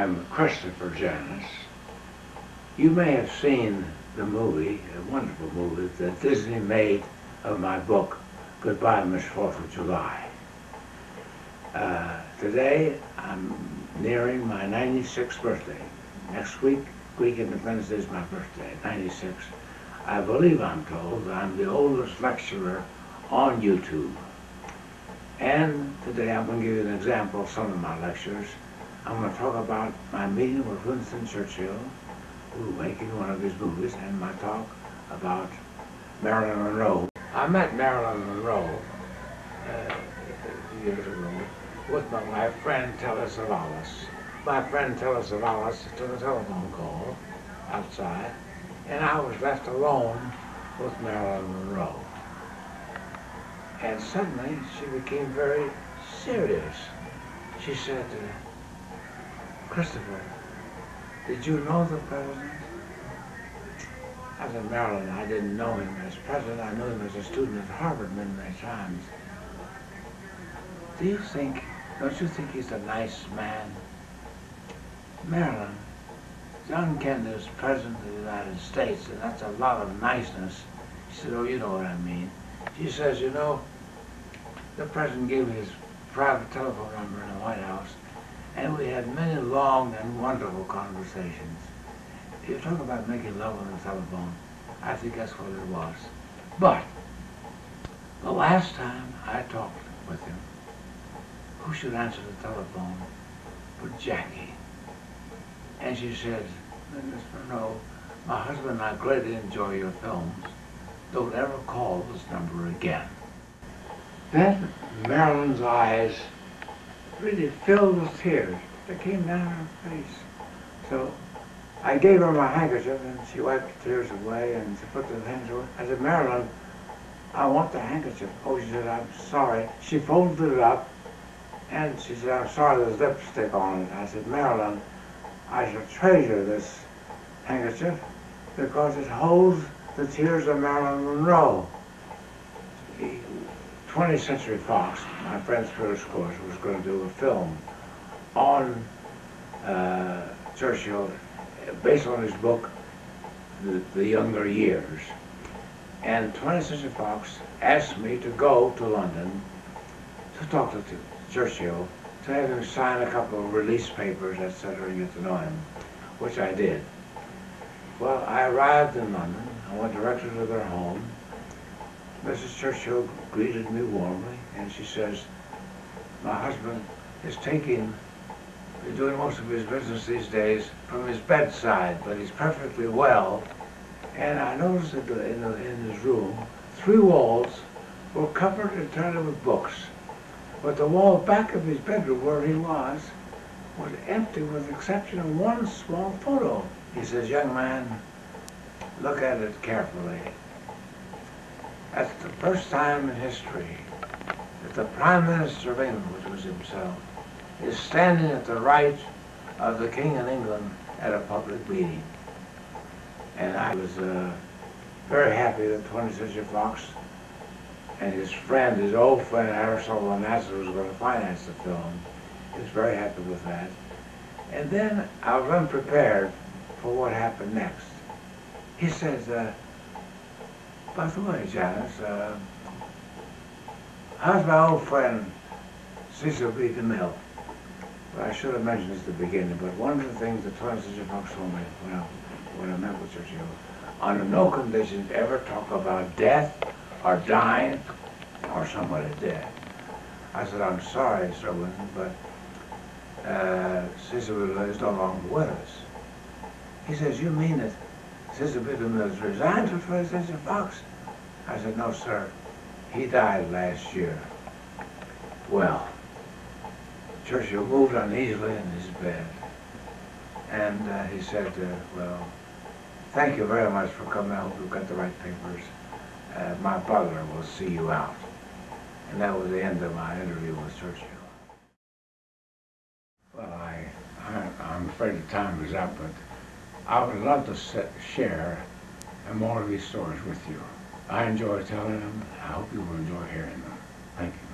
I'm Christopher Janus. You may have seen the movie, a wonderful movie, that Disney made of my book, Goodbye, Miss 4th of July. Today, I'm nearing my 96th birthday. Next week, Greek Independence Day is my birthday, 96. I believe I'm told I'm the oldest lecturer on YouTube. And today I'm going to give you an example of some of my lectures. I'm going to talk about my meeting with Winston Churchill, who was making one of his movies, and my talk about Marilyn Monroe. I met Marilyn Monroe years ago with my friend Tellis Savalas. My friend Tellis Savalas took a telephone call outside, and I was left alone with Marilyn Monroe. And suddenly she became very serious. She said, Christopher, did you know the president? I said, Marilyn, I didn't know him as president. I knew him as a student at Harvard many, many times. Don't you think he's a nice man? Marilyn, John Kennedy is president of the United States, and that's a lot of niceness. She said, oh, you know what I mean. She says, you know, the president gave me his private telephone number in the White House, and we had many long and wonderful conversations. You talk about making love on the telephone, I think that's what it was. But the last time I talked with him, who should answer the telephone but Jackie? And she said, Mr. Monroe, my husband and I greatly enjoy your films. Don't ever call this number again. Then Marilyn's eyes really filled with tears. They came down her face. So I gave her my handkerchief, and she wiped the tears away, and she put the hands away. I said, Marilyn, I want the handkerchief. Oh, she said, I'm sorry. She folded it up, and she said, I'm sorry there's lipstick on it. I said, Marilyn, I shall treasure this handkerchief because it holds the tears of Marilyn Monroe. 20th Century Fox, my friend Churchill, of course, was going to do a film on Churchill based on his book, The Younger Years. And 20th Century Fox asked me to go to London to talk to Churchill, to have him sign a couple of release papers, etc., and get to know him, which I did. Well, I arrived in London. I went directly to their home. Mrs. Churchill greeted me warmly, and she says, my husband is doing most of his business these days from his bedside, but he's perfectly well. And I noticed that in his room, 3 walls were covered entirely with books. But the wall back of his bedroom where he was empty with the exception of one small photo. He says, young man, look at it carefully. That's the first time in history that the Prime Minister of England, which was himself, is standing at the right of the King of England at a public meeting. And I was very happy that 20th Century Fox and his friend, his old friend, Aristotle Nasser, was going to finance the film. He was very happy with that. And then I was unprepared for what happened next. He says, by the way, Janus, how's my old friend Cecil B. DeMille? Well, I should have mentioned this at the beginning, but one of the things that 20th Century Fox told me when I met with Churchill, under no conditions ever talk about death or dying or somebody dead. I said, I'm sorry, Sir Winston, but Cecil B. DeMille is no longer with us. He says, you mean that Cecil B. DeMille has resigned from 20th Century Fox? I said, no, sir. He died last year. Well, Churchill moved uneasily in his bed. And he said, well, thank you very much for coming. I hope you've got the right papers. My butler will see you out. And that was the end of my interview with Churchill. Well, I'm afraid the time is up, but I would love to share more of these stories with you. I enjoy telling them. I hope you will enjoy hearing them. Thank you.